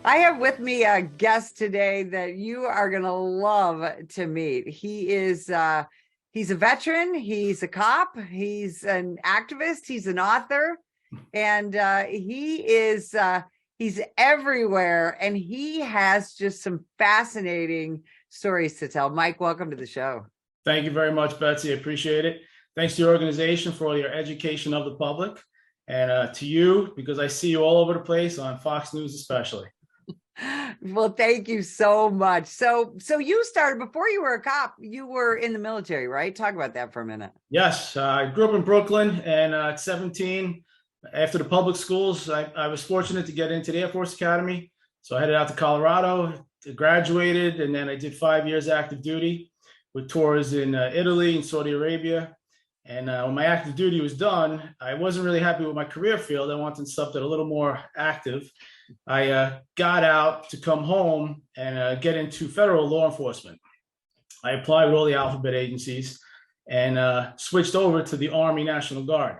I have with me a guest today that you are going to love to meet. He's a veteran, he's a cop, he's an activist, he's an author, and he's everywhere, and he has just some fascinating stories to tell. Mike, welcome to the show. Thank you very much, Betsy. I appreciate it. Thanks to your organization for all your education of the public, and to you, because I see you all over the place on Fox News especially. Well, thank you so much. So you started before you were a cop, you were in the military, right? Talk about that for a minute. Yes, I grew up in Brooklyn, and at 17, after the public schools, I was fortunate to get into the Air Force Academy. So I headed out to Colorado, graduated, and then I did 5 years active duty with tours in Italy and Saudi Arabia. And when my active duty was done, I wasn't really happy with my career field. I wanted something a little more active. I got out to come home and get into federal law enforcement. I applied with all the alphabet agencies and switched over to the Army National Guard.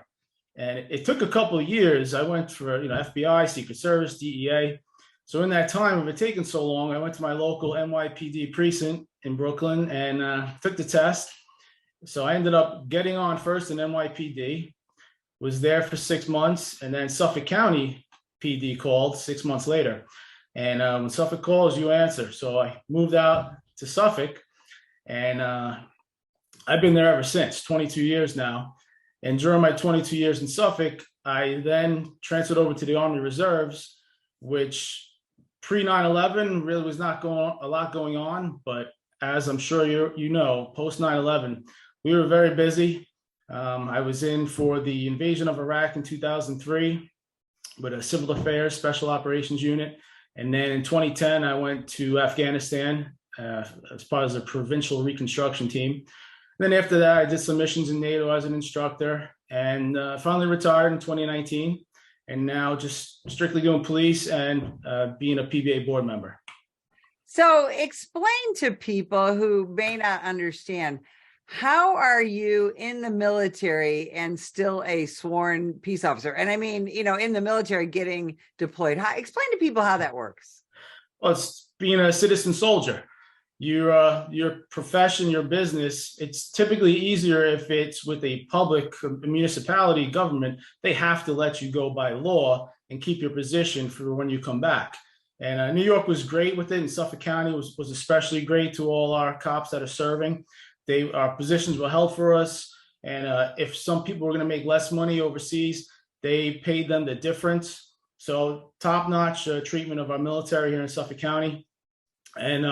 And it took a couple of years. I went for FBI, Secret Service, DEA. So in that time of it taking so long, I went to my local NYPD precinct in Brooklyn and took the test. So I ended up getting on first in NYPD, was there for 6 months, and then Suffolk County PD called 6 months later. And when Suffolk calls, you answer. So I moved out to Suffolk, and I've been there ever since, 22 years now. And during my 22 years in Suffolk, I then transferred over to the Army Reserves, which pre 9/11 really was not a lot going on. But as I'm sure you know, post 9/11, we were very busy. I was in for the invasion of Iraq in 2003 with a civil affairs special operations unit. And then in 2010, I went to Afghanistan as part of the provincial reconstruction team. Then after that, I did some missions in NATO as an instructor and finally retired in 2019. And now just strictly doing police and being a PBA board member. So explain to people who may not understand, how are you in the military and still a sworn peace officer? And I mean, in the military getting deployed. Explain to people how that works. Well, it's being a citizen soldier. Your profession, your business, it's typically easier if it's with a public municipality government. They have to let you go by law and keep your position for when you come back. And New York was great with it, and Suffolk County was especially great to all our cops that are serving. Our positions were held for us, and if some people were going to make less money overseas, they paid them the difference. So top-notch treatment of our military here in Suffolk County. And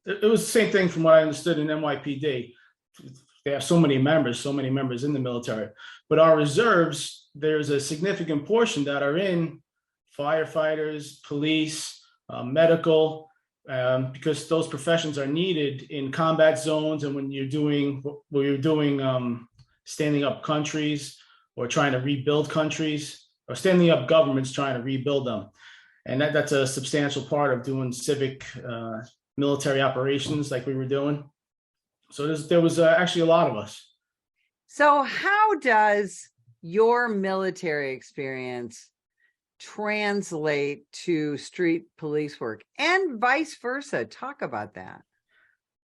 it was the same thing from what I understood in NYPD. They have so many members in the military. But our reserves, there's a significant portion that are in firefighters, police, medical, because those professions are needed in combat zones and when you're doing standing up countries or trying to rebuild countries or standing up governments trying to rebuild them. And that's a substantial part of doing civic military operations like we were doing. So there was actually a lot of us. So how does your military experience translate to street police work and vice versa? Talk about that.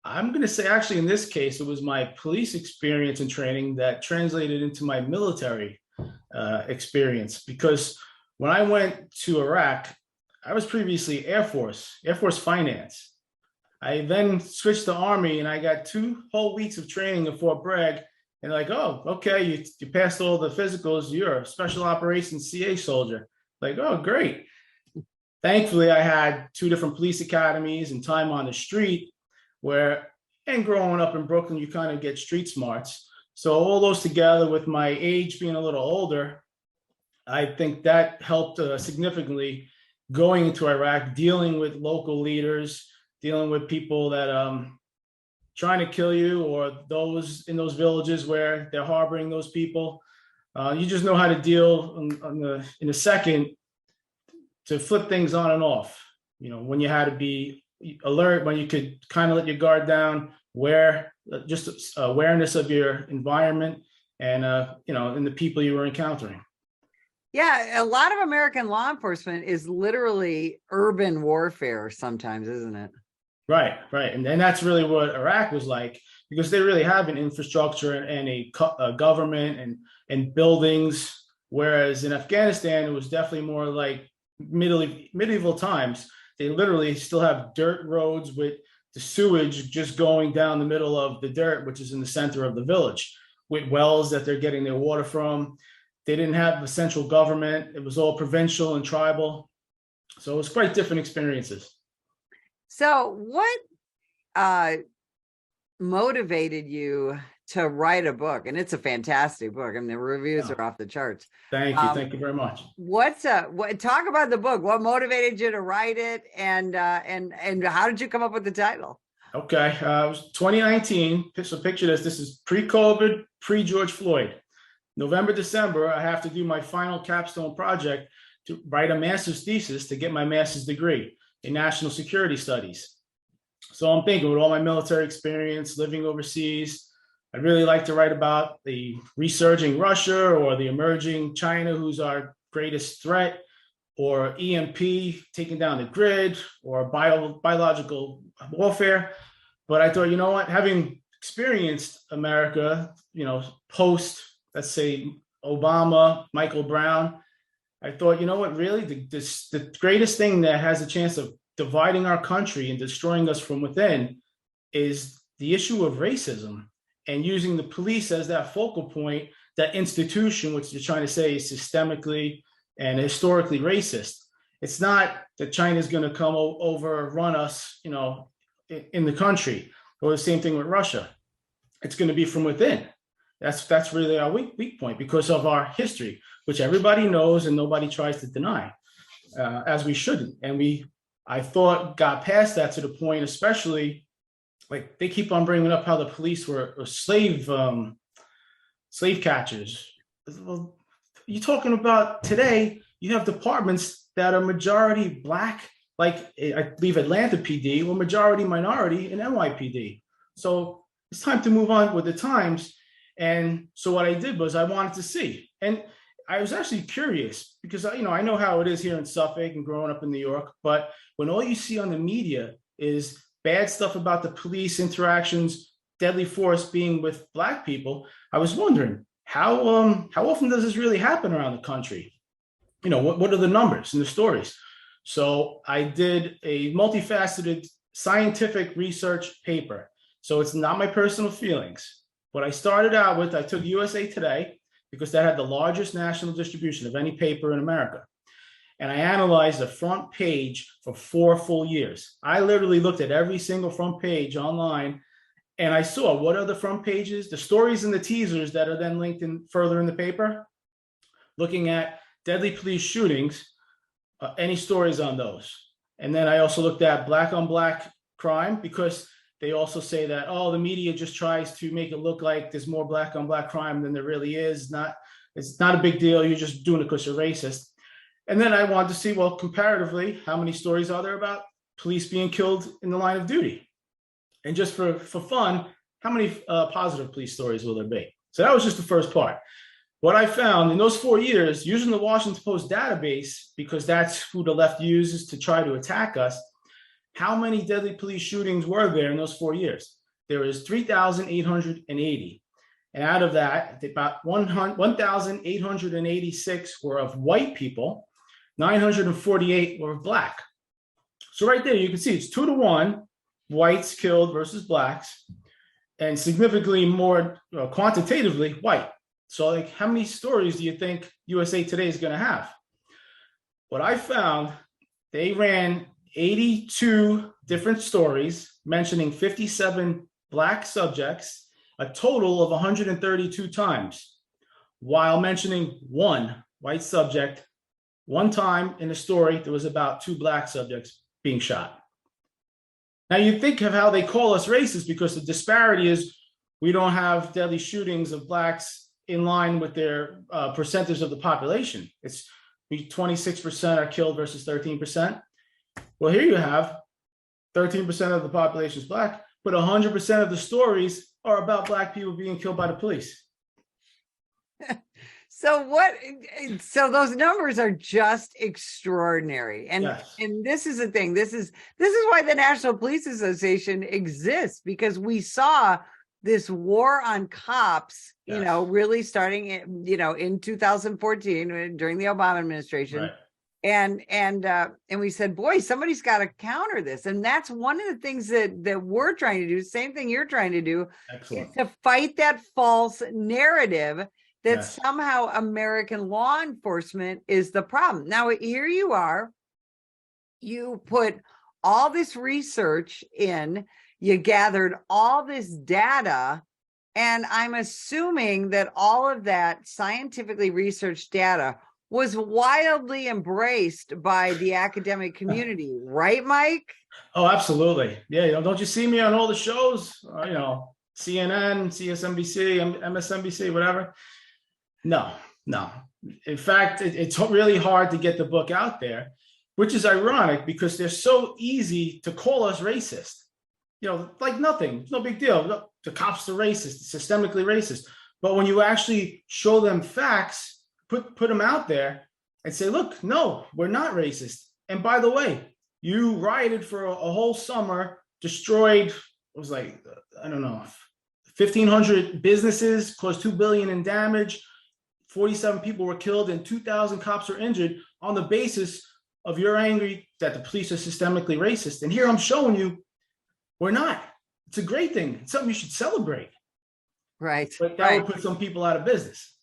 I'm going to say, actually, in this case, it was my police experience and training that translated into my military experience. Because when I went to Iraq, I was previously Air Force Finance. I then switched to Army, and I got 2 whole weeks of training in Fort Bragg. And like, oh, okay, you passed all the physicals. You're a special operations CA soldier. Like, oh, great. Thankfully, I had 2 different police academies and time on the street and growing up in Brooklyn, you kind of get street smarts. So all those together with my age being a little older, I think that helped significantly going into Iraq, dealing with local leaders, dealing with people that trying to kill you or those in those villages where they're harboring those people. You just know how to deal in a second to flip things on and off. When you had to be alert, when you could kind of let your guard down, just awareness of your environment and and the people you were encountering. Yeah, a lot of American law enforcement is literally urban warfare sometimes, isn't it? Right, right. And that's really what Iraq was like, because they really have an infrastructure and a government and buildings. Whereas in Afghanistan, it was definitely more like medieval times. They literally still have dirt roads with the sewage just going down the middle of the dirt, which is in the center of the village, with wells that they're getting their water from. They didn't have a central government. It was all provincial and tribal. So it was quite different experiences. So what uh motivated you to write a book? And it's a fantastic book. I mean, the reviews are off the charts. Thank you. Thank you very much. What talk about the book? What motivated you to write it, and how did you come up with the title? Okay, it was 2019. So picture this. This is pre-COVID, pre-George Floyd. November, December, I have to do my final capstone project to write a master's thesis to get my master's degree in national security studies. So I'm thinking, with all my military experience, living overseas, I'd really like to write about the resurging Russia or the emerging China, who's our greatest threat, or EMP taking down the grid, or biological warfare. But I thought, you know what, having experienced America, post, let's say, Obama, Michael Brown, I thought, you know what, really, the greatest thing that has a chance of dividing our country and destroying us from within is the issue of racism, and using the police as that focal point, that institution, which they're trying to say is systemically and historically racist. It's not that China's going to come overrun us, in the country, or the same thing with Russia. It's going to be from within. That's really our weak point, because of our history, which everybody knows and nobody tries to deny, as we shouldn't. And I thought, got past that to the point, especially, like, they keep on bringing up how the police were slave catchers. Well, you're talking about today, you have departments that are majority Black, like I believe Atlanta PD, or majority minority in NYPD. So it's time to move on with the times. And so what I did was I wanted to see. And I was actually curious, because I know how it is here in Suffolk and growing up in New York, but when all you see on the media is bad stuff about the police interactions, deadly force being with Black people, I was wondering, how often does this really happen around the country? What are the numbers and the stories? So I did a multifaceted scientific research paper. So it's not my personal feelings. What I started out with, I took USA Today, because that had the largest national distribution of any paper in America. And I analyzed the front page for 4 full years. I literally looked at every single front page online, and I saw what are the front pages, the stories and the teasers that are then linked in further in the paper, looking at deadly police shootings, any stories on those. And then I also looked at Black on Black crime, because they also say that, the media just tries to make it look like there's more Black on Black crime than there really is. It's not a big deal. You're just doing it because you're racist. And then I wanted to see, well, comparatively, how many stories are there about police being killed in the line of duty? And just for fun, how many positive police stories will there be? So that was just the first part. What I found in those 4 years, using the Washington Post database, because that's who the left uses to try to attack us, how many deadly police shootings were there in those 4 years? There was 3,880. And out of that, about 1,886 were of white people, 948 were of Black. So right there, you can see it's 2-to-1, whites killed versus Blacks, and significantly more quantitatively white. So, like, how many stories do you think USA Today is going to have? What I found, they ran 82 different stories mentioning 57 Black subjects, a total of 132 times, while mentioning one white subject one time in a story. There was about 2 Black subjects being shot. Now, you think of how they call us racist, because the disparity is we don't have deadly shootings of Blacks in line with their percentage of the population. It's 26% are killed versus 13%. Well, here you have 13% of the population is Black, but 100% of the stories are about Black people being killed by the police. So those numbers are just extraordinary. And Yes. and this is the thing. This is why the National Police Association exists, because we saw this war on cops, Yes. really starting in 2014 during the Obama administration. Right. And we said, boy, somebody's got to counter this. And that's one of the things that we're trying to do. Same thing you're trying to do. Excellent. Is to fight that false narrative that Yes. somehow American law enforcement is the problem. Now, here you are, you put all this research in, you gathered all this data, and I'm assuming that all of that scientifically researched data was wildly embraced by the academic community, right, Mike? Oh, absolutely. Yeah. Don't you see me on all the shows? CNN, CSNBC, MSNBC, whatever. No. In fact, it's really hard to get the book out there, which is ironic because they're so easy to call us racist. Like nothing, no big deal. The cops are racist, systemically racist. But when you actually show them facts, put them out there and say, look, no, we're not racist. And by the way, you rioted for a whole summer, destroyed, it was like, I don't know, 1,500 businesses, caused $2 billion in damage. 47 people were killed and 2,000 cops were injured on the basis of you're angry that the police are systemically racist. And here I'm showing you we're not. It's a great thing. It's something you should celebrate. Right. But that would put some people out of business.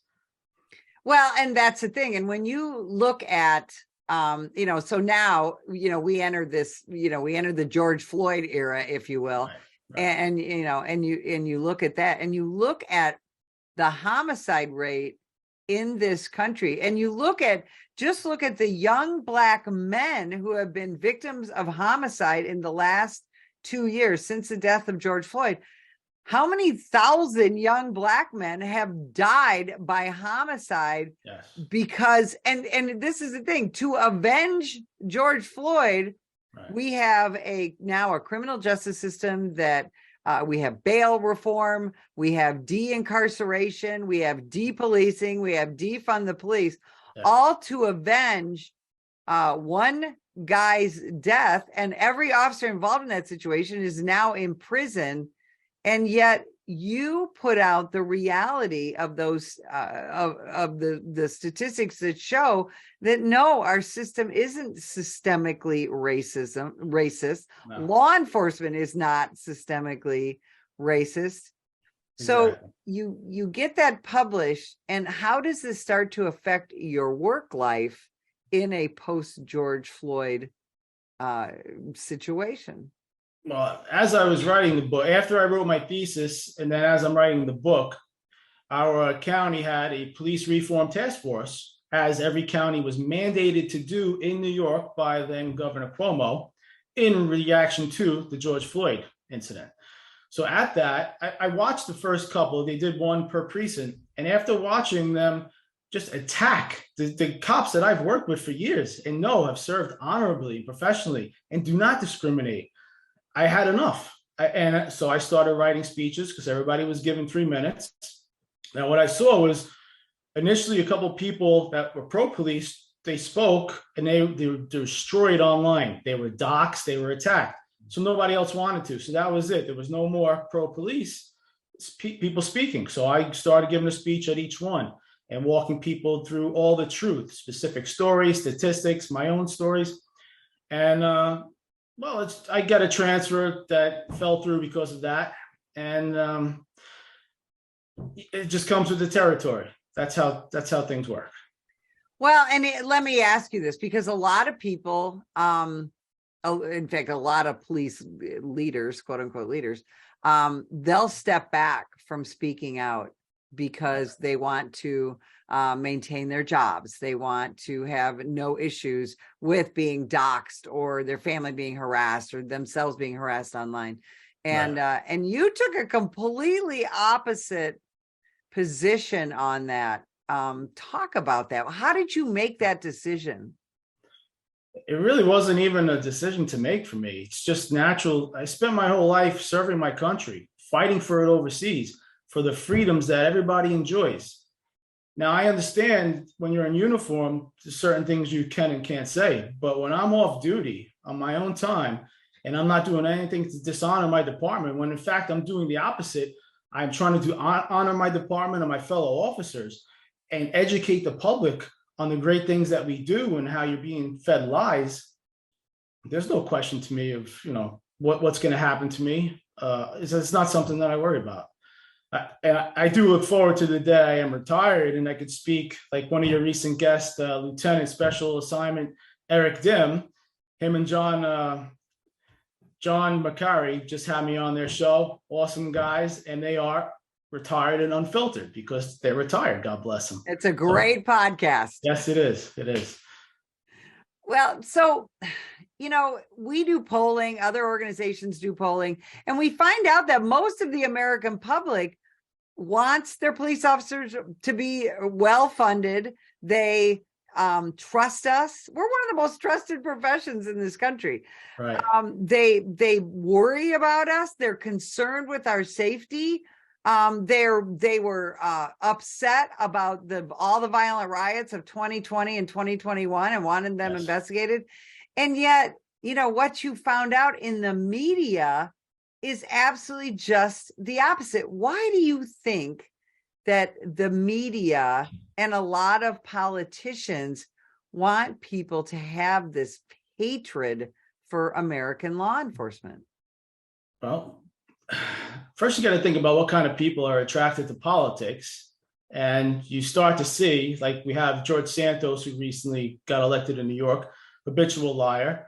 Well, and that's the thing. And when you look at, so now, we enter the George Floyd era, if you will. Right. And you look at that, and you look at the homicide rate in this country, and you look at the young Black men who have been victims of homicide in the last 2 years since the death of George Floyd. How many thousand young Black men have died by homicide? Yes. Because, and this is the thing, to avenge George Floyd, right, we have now a criminal justice system that we have bail reform, we have de-incarceration, we have de-policing, we have defund the police, all to avenge one guy's death. And every officer involved in that situation is now in prison. And yet you put out the reality of those of the statistics that show that no, our system isn't systemically racist. No. Law enforcement is not systemically racist. So exactly. You get that published, and how does this start to affect your work life in a post George Floyd situation? Well, as I was writing the book, after I wrote my thesis, and then as I'm writing the book, our county had a police reform task force, as every county was mandated to do in New York by then Governor Cuomo, in reaction to the George Floyd incident. So at that, I watched the first couple. They did one per precinct. And after watching them just attack the cops that I've worked with for years and have served honorably and professionally and do not discriminate, I had enough. And so I started writing speeches because everybody was given 3 minutes. Now, what I saw was initially a couple of people that were pro-police, they spoke and they were destroyed online. They were doxxed, they were attacked. So nobody else wanted to. So that was it. There was no more pro-police people speaking. So I started giving a speech at each one and walking people through all the truth, specific stories, statistics, my own stories. And I got a transfer that fell through because of that. And it just comes with the territory. That's how things work. Well, and let me ask you this, because a lot of people, in fact, a lot of police leaders, quote unquote leaders, they'll step back from speaking out because they want to maintain their jobs. They want to have no issues with being doxxed or their family being harassed or themselves being harassed online. And right. And you took a completely opposite position on that. Talk about that. How did you make that decision? It really wasn't even a decision to make for me. It's just natural. I spent my whole life serving my country, fighting for it overseas, for the freedoms that everybody enjoys. Now, I understand when you're in uniform, there's certain things you can and can't say. But when I'm off duty on my own time and I'm not doing anything to dishonor my department, when in fact I'm doing the opposite, I'm trying to honor my department and my fellow officers and educate the public on the great things that we do and how you're being fed lies. There's no question to me of, what's going to happen to me. It's not something that I worry about. And I do look forward to the day I am retired and I could speak like one of your recent guests, Lieutenant Special Assignment Eric Dim. Him and John Macari just had me on their show. Awesome guys, and they are retired and unfiltered because they're retired. God bless them. It's a great podcast. Yes, it is. It is. Well, so, we do polling, other organizations do polling, and we find out that most of the American public wants their police officers to be well funded. They trust us. We're one of the most trusted professions in this country. Right. They worry about us. They're concerned with our safety. They were upset about all the violent riots of 2020 and 2021 and wanted them investigated. And yet, what you found out in the media is absolutely just the opposite. Why do you think that the media and a lot of politicians want people to have this hatred for American law enforcement? Well, first you got to think about what kind of people are attracted to politics. And you start to see, like we have George Santos, who recently got elected in New York, habitual liar.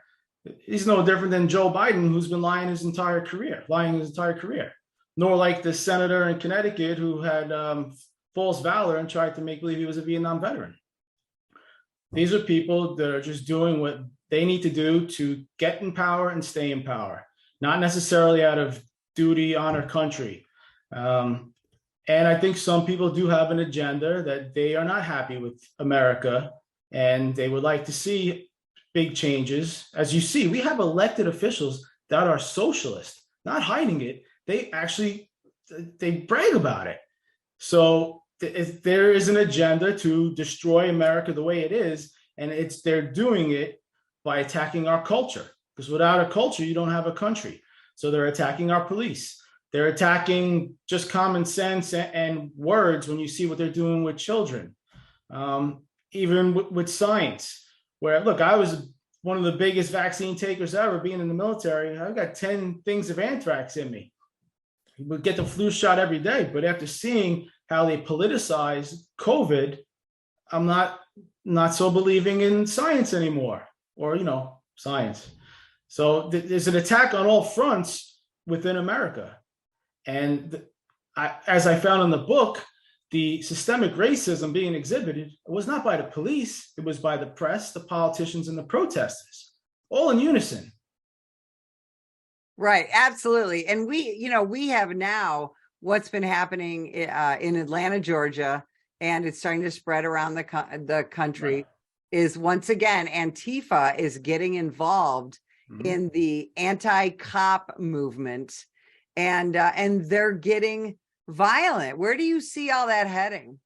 He's no different than Joe Biden, who's been lying his entire career. Nor like the senator in Connecticut who had false valor and tried to make believe he was a Vietnam veteran. These are people that are just doing what they need to do to get in power and stay in power, not necessarily out of duty, honor, country. And I think some people do have an agenda that they are not happy with America and they would like to see big changes. As you see, we have elected officials that are socialist, not hiding it. They brag about it. So there is an agenda to destroy America the way it is. And they're doing it by attacking our culture, because without a culture, you don't have a country. So they're attacking our police. They're attacking just common sense and words when you see what they're doing with children, even with science. Where, look, I was one of the biggest vaccine takers ever being in the military. I've got 10 things of anthrax in me. We get the flu shot every day. But after seeing how they politicize COVID, I'm not so believing in science anymore, or, science. So there's an attack on all fronts within America. And as I found in the book, the systemic racism being exhibited was not by the police. It was by the press, the politicians, and the protesters, all in unison. Right. Absolutely. And we have now what's been happening in Atlanta, Georgia, and it's starting to spread around the country, right, is once again, Antifa is getting involved in the AntiCop movement, and they're getting violent. Where do you see all that heading?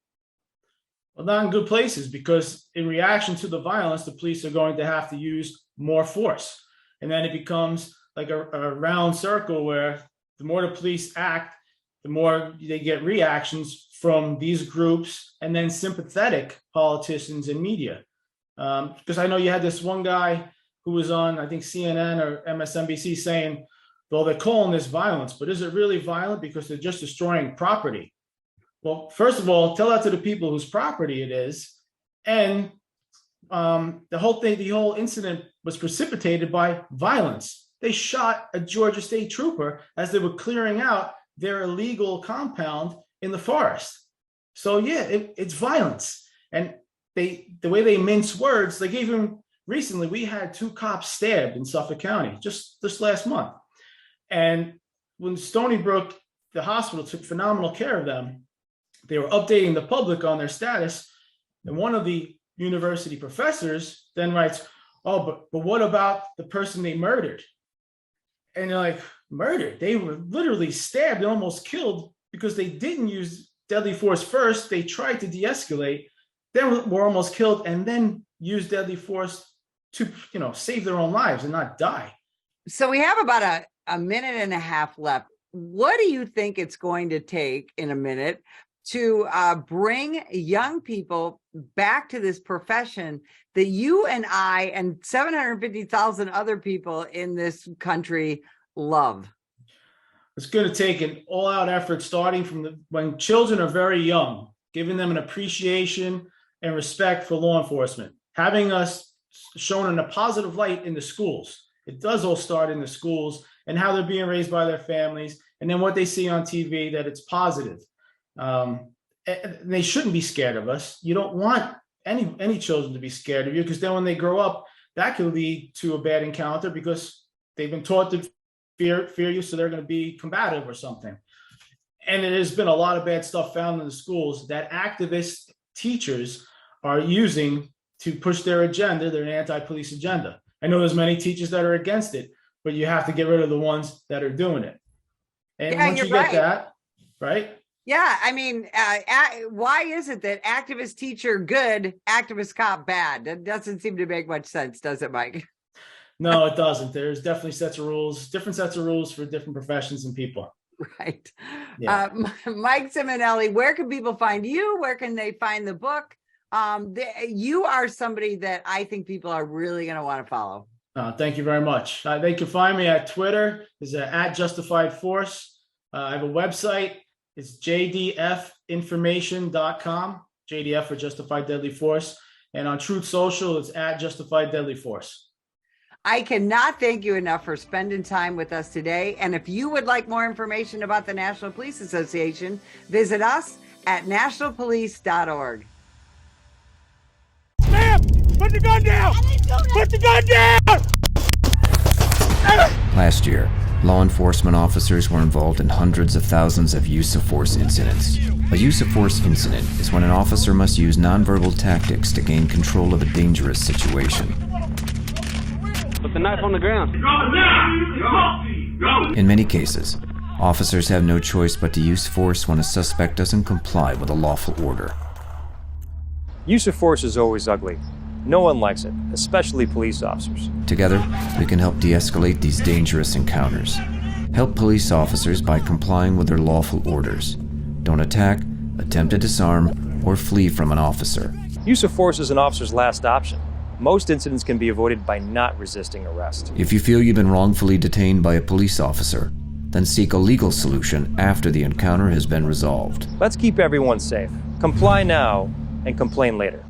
Well, not in good places, because in reaction to the violence, the police are going to have to use more force. And then it becomes like a round circle where the more the police act, the more they get reactions from these groups and then sympathetic politicians and media. Because I know you had this one guy who was on, I think, CNN or MSNBC saying, well, they're calling this violence, but is it really violent because they're just destroying property? Well, first of all, tell that to the people whose property it is. And the whole incident was precipitated by violence. They shot a Georgia State trooper as they were clearing out their illegal compound in the forest. So yeah, it's violence. And the way they mince words, they gave him, recently we had 2 cops stabbed in Suffolk County just this last month. And when Stony Brook, the hospital, took phenomenal care of them, they were updating the public on their status. And one of the university professors then writes, oh, but what about the person they murdered? And you're like, murdered? They were literally stabbed and almost killed because they didn't use deadly force first. They tried to de-escalate, then were almost killed, and then used deadly force to, save their own lives and not die. So we have about a minute and a half left. What do you think it's going to take in a minute to bring young people back to this profession that you and I and 750,000 other people in this country love? It's going to take an all-out effort starting from when children are very young, giving them an appreciation and respect for law enforcement, having us shown in a positive light in the schools. It does all start in the schools and how they're being raised by their families, and then what they see on TV, that it's positive. They shouldn't be scared of us. You don't want any children to be scared of you, because then when they grow up, that can lead to a bad encounter because they've been taught to fear you, so they're going to be combative or something. And there's been a lot of bad stuff found in the schools that activist teachers are using to push their agenda, their anti-police agenda. I know there's many teachers that are against it, but you have to get rid of the ones that are doing it. And once you get that, right? Yeah, I mean, why is it that activist teacher good, activist cop bad? That doesn't seem to make much sense, does it, Mike? No, it doesn't. There's definitely different sets of rules for different professions and people. Right. Yeah. Mike Simonelli, where can people find you? Where can they find the book? You are somebody that I think people are really going to want to follow. Thank you very much. They can find me at Twitter. It's at Justified Force. I have a website. It's jdfinformation.com. JDF for Justified Deadly Force. And on Truth Social, it's at Justified Deadly Force. I cannot thank you enough for spending time with us today. And if you would like more information about the National Police Association, visit us at nationalpolice.org. Ma'am, put the gun down! Put the gun down! Last year, law enforcement officers were involved in hundreds of thousands of use of force incidents. A use of force incident is when an officer must use nonverbal tactics to gain control of a dangerous situation. Put the knife on the ground. In many cases, officers have no choice but to use force when a suspect doesn't comply with a lawful order. Use of force is always ugly. No one likes it, especially police officers. Together, we can help de-escalate these dangerous encounters. Help police officers by complying with their lawful orders. Don't attack, attempt to disarm, or flee from an officer. Use of force is an officer's last option. Most incidents can be avoided by not resisting arrest. If you feel you've been wrongfully detained by a police officer, then seek a legal solution after the encounter has been resolved. Let's keep everyone safe. Comply now and complain later.